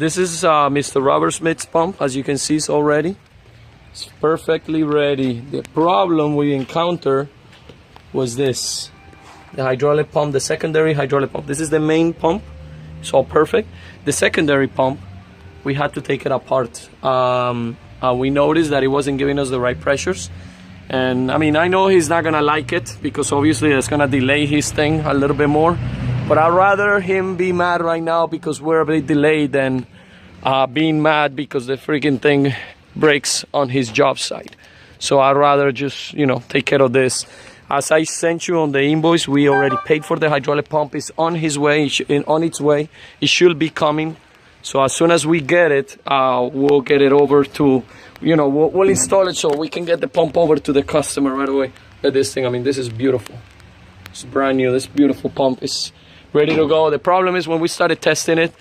This is Mr. Robert Smith's pump. As you can see, it's already. It's perfectly ready. The problem we encountered was this. The hydraulic pump, the secondary hydraulic pump. This is the main pump. It's all perfect. The secondary pump, we had to take it apart. We noticed that it wasn't giving us the right pressures. And I mean, I know he's not gonna like it because obviously it's gonna delay his thing a little bit more. But I'd rather him be mad right now because we're a bit delayed than being mad because the freaking thing breaks on his job site. So I'd rather just, you know, take care of this. As I sent you on the invoice, we already paid for the hydraulic pump. It's on his way, on its way. It should be coming. So as soon as we get it, we'll get it over to, you know, we'll install it so we can get the pump over to the customer right away. Look at this thing. I mean, this is beautiful. It's brand new. This beautiful pump is ready to go. The problem is when we started testing it,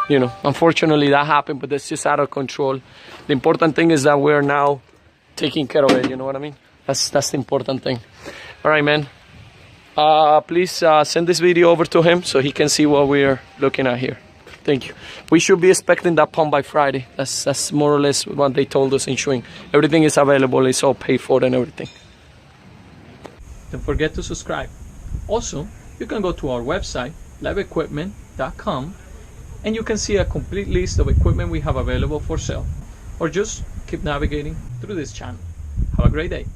you know, unfortunately that happened, but that's just out of control. The important thing is that we're now taking care of it. You know what I mean? That's the important thing. All right, man. Please send this video over to him so he can see what we're looking at here. Thank you. We should be expecting that pump by Friday. That's more or less what they told us in Schwing. Everything is available. It's all paid for and everything. Don't forget to subscribe. Also, you can go to our website, liveequipment.com, and you can see a complete list of equipment we have available for sale. Or just keep navigating through this channel. Have a great day.